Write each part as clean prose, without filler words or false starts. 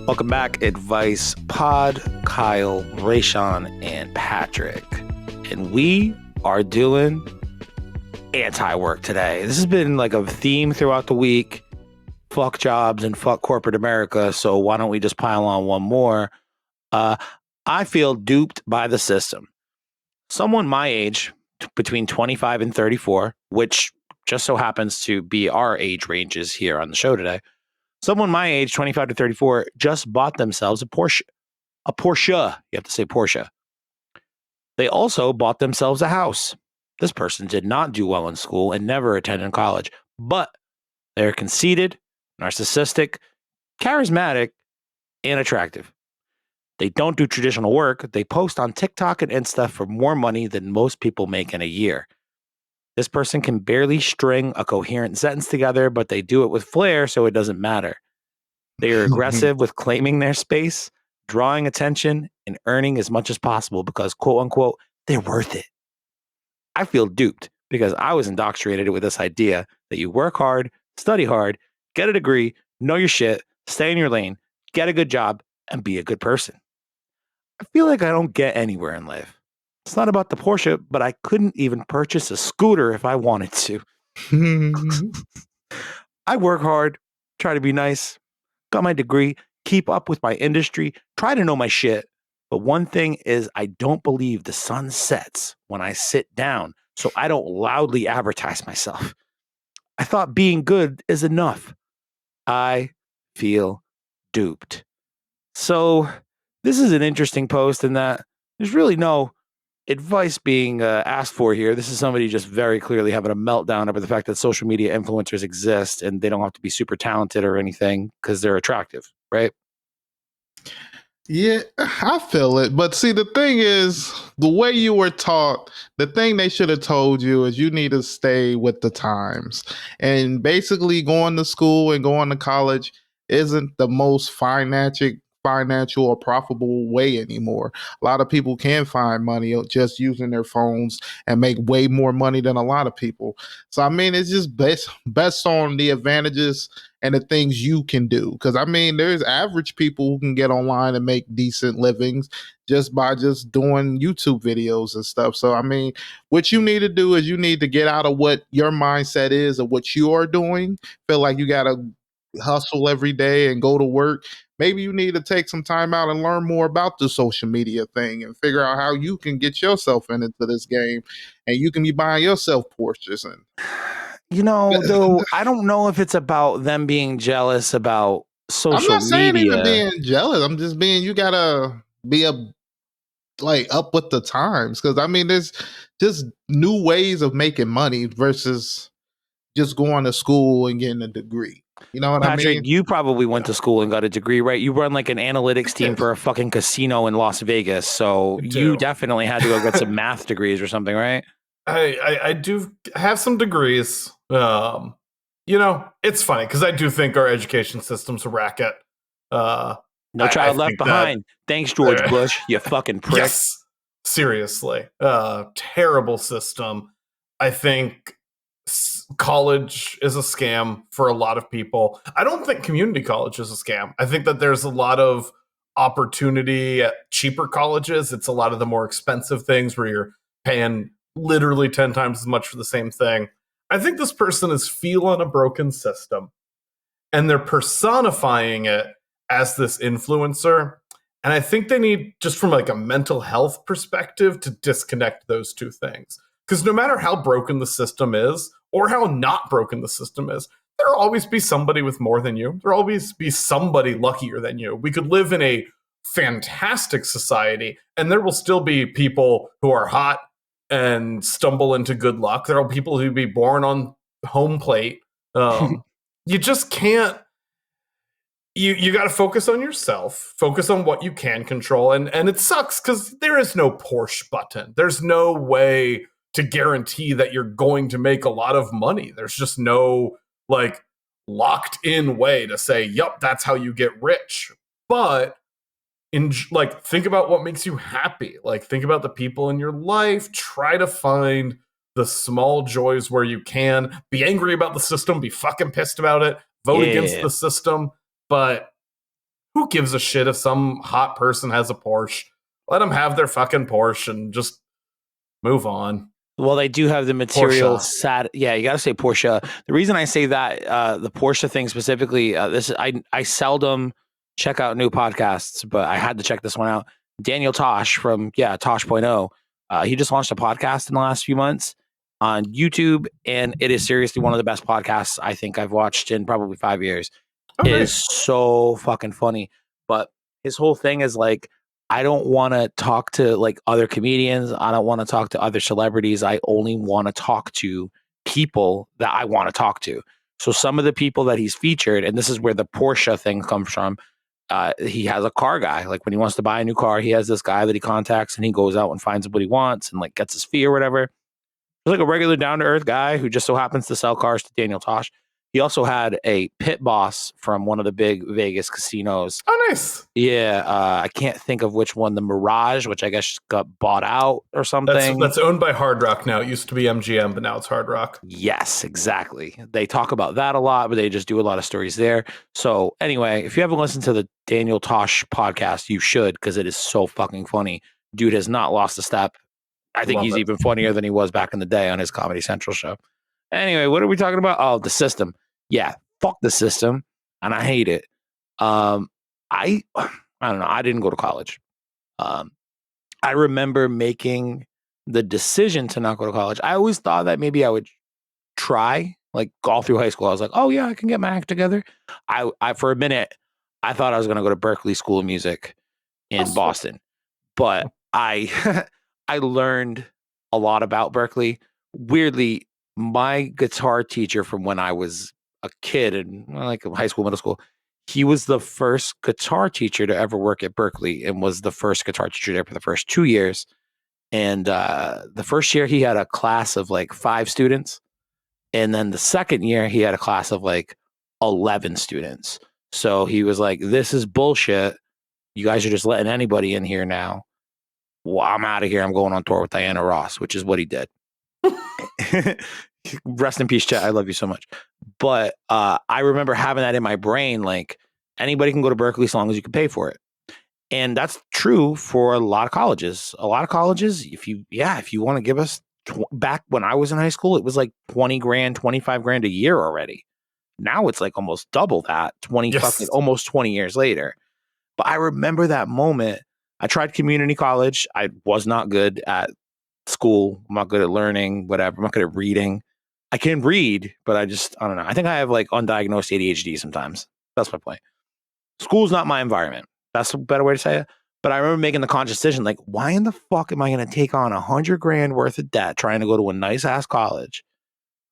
Welcome back, Advice Pod. Kyle, Raysean, and Patrick. And we are doing anti-work today. This has been like a theme throughout the week. Fuck jobs and fuck corporate America. So why don't we just pile on one more? I feel duped by the system. Someone my age, between 25 and 34, which just so happens to be our age ranges here on the show today. Someone my age, 25 to 34, just bought themselves a Porsche. A Porsche. You have to say Porsche. They also bought themselves a house. This person did not do well in school and never attended college, but they're conceited, narcissistic, charismatic, and attractive. They don't do traditional work. They post on TikTok and Insta for more money than most people make in a year. This person can barely string a coherent sentence together, but they do it with flair, so it doesn't matter. They are aggressive with claiming their space, drawing attention, and earning as much as possible because, quote unquote, they're worth it. I feel duped because I was indoctrinated with this idea that you work hard, study hard, get a degree, know your shit, stay in your lane, get a good job, and be a good person. I feel like I don't get anywhere in life. It's not about the Porsche, but I couldn't even purchase a scooter if I wanted to. I work hard, try to be nice, got my degree, keep up with my industry, try to know my shit. But one thing is, I don't believe the sun sets when I sit down, so I don't loudly advertise myself. I thought being good is enough. I feel duped. So this is an interesting post in that there's really no advice being asked for here. This is somebody just very clearly having a meltdown over the fact that social media influencers exist and they don't have to be super talented or anything because they're attractive, right? Yeah, I feel it. But see, the thing is, the way you were taught, the thing they should have told you is you need to stay with the times. And basically, going to school and going to college isn't the most financial or profitable way anymore. A lot of people can find money just using their phones and make way more money than a lot of people. So I mean, it's just best on the advantages and the things you can do. Because I mean, there's average people who can get online and make decent livings just by just doing YouTube videos and stuff. So I mean, what you need to do is you need to get out of what your mindset is of what you are doing. Feel like you gotta hustle every day and go to work. Maybe you need to take some time out and learn more about the social media thing and figure out how you can get yourself into this game and you can be buying yourself Porsches. And you know, though, I don't know if it's about them being jealous about social media. I'm not saying even being jealous. I'm just being, you gotta be up with the times. Because I mean, there's just new ways of making money versus just going to school and getting a degree. You know what Patrick, I mean? you probably went to school and got a degree, right? You run like an analytics team for a fucking casino in Las Vegas. So you definitely had to go get some math degrees or something, right? I do have some degrees. You know, it's funny because I do think our education system's a racket. No child left behind. Thanks, George Bush, you fucking prick. Yes, seriously. Terrible system. I think college is a scam for a lot of people. I don't think community college is a scam. I think that there's a lot of opportunity at cheaper colleges. It's a lot of the more expensive things where you're paying literally 10 times as much for the same thing. I think this person is feeling a broken system and they're personifying it as this influencer. And I think they need, just from like a mental health perspective, to disconnect those two things. Because no matter how broken the system is or how not broken the system is, there'll always be somebody with more than you. There'll always be somebody luckier than you. We could live in a fantastic society and there will still be people who are hot and stumble into good luck. There are people who be born on home plate. You just can't. You got to focus on yourself, focus on what you can control. And it sucks because there is no Porsche button. There's no way to guarantee that you're going to make a lot of money. There's just no like locked in way to say, yep, that's how you get rich. But think about what makes you happy. Like, think about the people in your life. Try to find the small joys where you can be angry about the system, be fucking pissed about it, vote against the system. But who gives a shit if some hot person has a Porsche? Let them have their fucking Porsche and just move on. Well, they do have the material Porsche. Yeah, you got to say Porsche. The reason I say that, the Porsche thing specifically, I seldom check out new podcasts, but I had to check this one out. Daniel Tosh from Tosh.0. He just launched a podcast in the last few months on YouTube, and it is seriously one of the best podcasts I think I've watched in probably 5 years. It is so fucking funny. But his whole thing is like, I don't want to talk to like other comedians. I don't want to talk to other celebrities. I only want to talk to people that I want to talk to. So some of the people that he's featured, and this is where the Porsche thing comes from. He has a car guy. Like when he wants to buy a new car, he has this guy that he contacts, and he goes out and finds what he wants and like gets his fee or whatever. He's like a regular down to earth guy who just so happens to sell cars to Daniel Tosh. He also had a pit boss from one of the big Vegas casinos. Oh, nice. Yeah, I can't think of which one. The Mirage, which I guess got bought out or something. That's owned by Hard Rock now. It used to be MGM, but now it's Hard Rock. Yes, exactly. They talk about that a lot, but they just do a lot of stories there. So anyway, if you haven't listened to the Daniel Tosh podcast, you should, because it is so fucking funny. Dude has not lost a step. I think he's even funnier than he was back in the day on his Comedy Central show. Anyway, what are we talking about? Oh, the system. Yeah, fuck the system, and I hate it. I don't know. I didn't go to college. I remember making the decision to not go to college. I always thought that maybe I would try, like all through high school. I was like, oh yeah, I can get my act together. I for a minute, I thought I was going to go to Berklee School of Music in Boston, but I I learned a lot about Berklee. Weirdly, my guitar teacher from when I was a kid in like high school, middle school, he was the first guitar teacher to ever work at Berklee and was the first guitar teacher there for the first 2 years. And the first year he had a class of like 5 students. And then the second year he had a class of like 11 students. So he was like, this is bullshit. You guys are just letting anybody in here now. Well, I'm out of here. I'm going on tour with Diana Ross, which is what he did. Rest in peace, Chet. I love you so much. But I remember having that in my brain, like anybody can go to Berklee as long as you can pay for it. And that's true for a lot of colleges. A lot of colleges, if you want to give us back when I was in high school, it was like 20 grand, 25 grand a year already. Now it's like almost double that, almost 20 years later. But I remember that moment. I tried community college. I was not good at school. I'm not good at learning, whatever. I'm not good at reading. I can read, but I don't know. I think I have like undiagnosed ADHD sometimes. That's my point. School's not my environment. That's a better way to say it. But I remember making the conscious decision, like, why in the fuck am I going to take on $100 grand worth of debt trying to go to a nice ass college?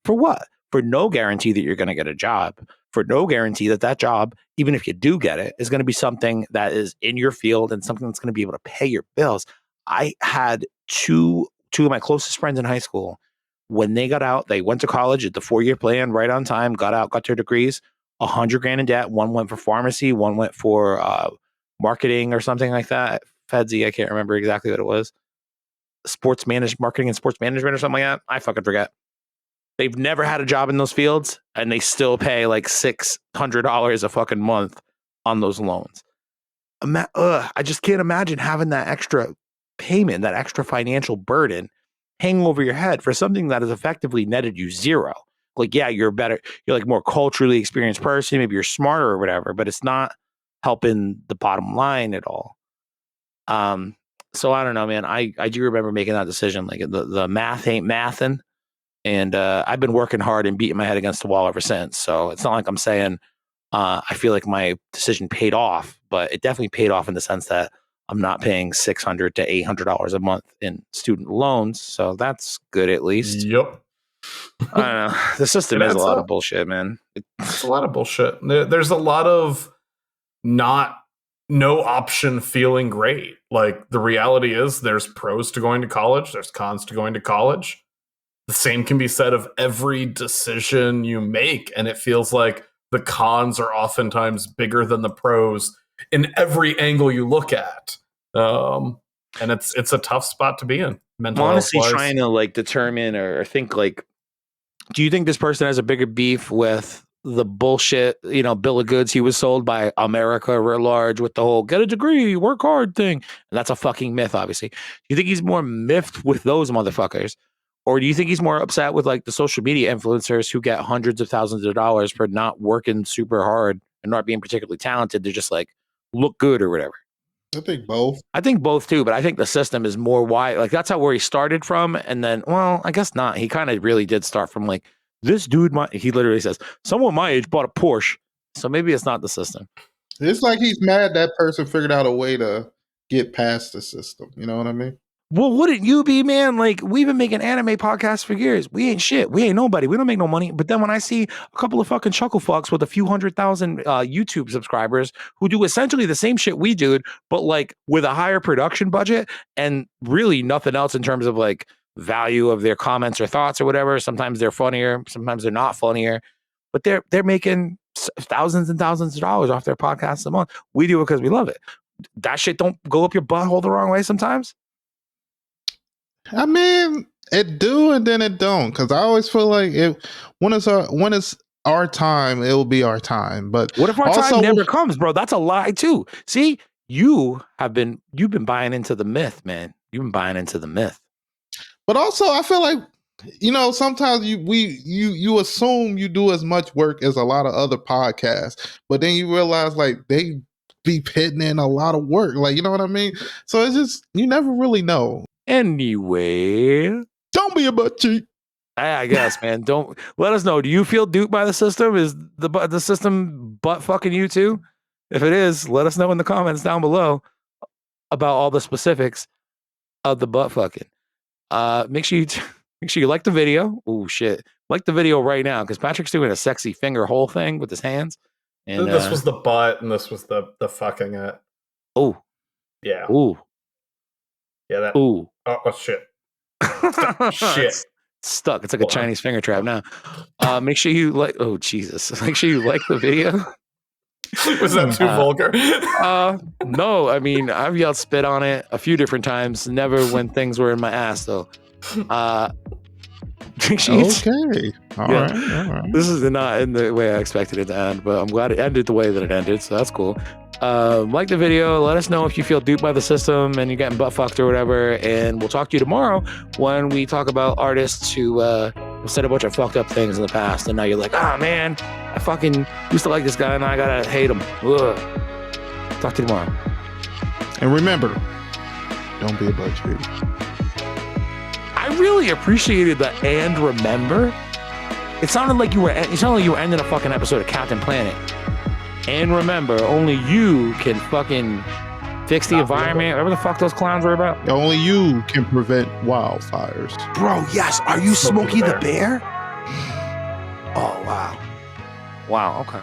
For what? For no guarantee that you're going to get a job. For no guarantee that job, even if you do get it, is going to be something that is in your field and something that's going to be able to pay your bills. I had two of my closest friends in high school. When they got out, they went to college at the 4-year plan, right on time, got out, got their degrees, $100 grand in debt. One went for pharmacy, one went for marketing or something like that. Fedsy, I can't remember exactly what it was. Marketing and sports management or something like that. I fucking forget. They've never had a job in those fields, and they still pay like $600 a fucking month on those loans. I just can't imagine having that extra payment, that extra financial burden hanging over your head for something that has effectively netted you zero. Like, yeah, you're like more culturally experienced person, maybe you're smarter or whatever, but it's not helping the bottom line at all. So I don't know, man. I do remember making that decision. Like the math ain't mathin'. And I've been working hard and beating my head against the wall ever since. So it's not like I'm saying I feel like my decision paid off, but it definitely paid off in the sense that I'm not paying $600 to $800 a month in student loans. So that's good, at least. Yep. I don't know. The system is a lot of bullshit, man. It's a lot of bullshit. There's a lot of no option feeling great. Like the reality is there's pros to going to college. There's cons to going to college. The same can be said of every decision you make. And it feels like the cons are oftentimes bigger than the pros in every angle you look at. And it's a tough spot to be in. Mental I'm honestly health-wise. trying to like determine or think like, do you think this person has a bigger beef with the bullshit, bill of goods he was sold by America writ large with the whole get a degree, work hard thing? And that's a fucking myth, obviously. Do you think he's more miffed with those motherfuckers? Or do you think he's more upset with like the social media influencers who get hundreds of thousands of dollars for not working super hard and not being particularly talented to just like look good or whatever? I think both. I think both too, but I think the system is more wide. Like that's where he started from. And then, well, I guess not. He kind of really did start from like this dude. He literally says, someone my age bought a Porsche. So maybe it's not the system. It's like he's mad that person figured out a way to get past the system. You know what I mean? Well, wouldn't you be, man? Like, we've been making anime podcasts for years. We ain't shit. We ain't nobody. We don't make no money. But then when I see a couple of fucking chuckle fucks with a few 100,000 YouTube subscribers who do essentially the same shit we do, but like with a higher production budget and really nothing else in terms of like value of their comments or thoughts or whatever. Sometimes they're funnier. Sometimes they're not funnier. But they're making thousands and thousands of dollars off their podcasts a month. We do it because we love it. That shit don't go up your butthole the wrong way sometimes. I mean, it do and then it don't, because I always feel like when it's our time, it will be our time. But what if our time never comes, bro? That's a lie too. See, you've been buying into the myth, man. You've been buying into the myth. But also, I feel like sometimes you assume you do as much work as a lot of other podcasts, but then you realize like they be pitting in a lot of work, like you know what I mean. So it's just you never really know. Anyway, don't be a butt cheek. I guess, man. Don't let us know. Do you feel duped by the system? Is the system butt fucking you too? If it is, let us know in the comments down below about all the specifics of the butt fucking. Make sure you like the video. Oh shit, like the video right now because Patrick's doing a sexy finger hole thing with his hands. And this was the butt, and this was the fucking it. Oh, yeah. Ooh. Yeah, that. Ooh. Oh shit. Shit. It's stuck. It's like a Chinese finger trap now. Make sure you like. Oh Jesus! Make sure you like the video. Was that too vulgar? No. I mean, I've yelled spit on it a few different times. Never when things were in my ass though. Okay. All right. This is not in the way I expected it to end, but I'm glad it ended the way that it ended. So that's cool. Like the video, let us know if you feel duped by the system and you're getting butt fucked or whatever, and we'll talk to you tomorrow when we talk about artists who said a bunch of fucked up things in the past, and now you're like, oh man, I fucking used to like this guy and I gotta hate him. Ugh. Talk to you tomorrow. And remember, don't be a butt cheek. I really appreciated the and remember. It sounded like you were ending a fucking episode of Captain Planet. And remember, only you can fucking fix the environment, whatever the fuck those clowns were about. Only you can prevent wildfires. Bro, yes. Are you Smokey the Bear? Oh, wow. Wow, okay.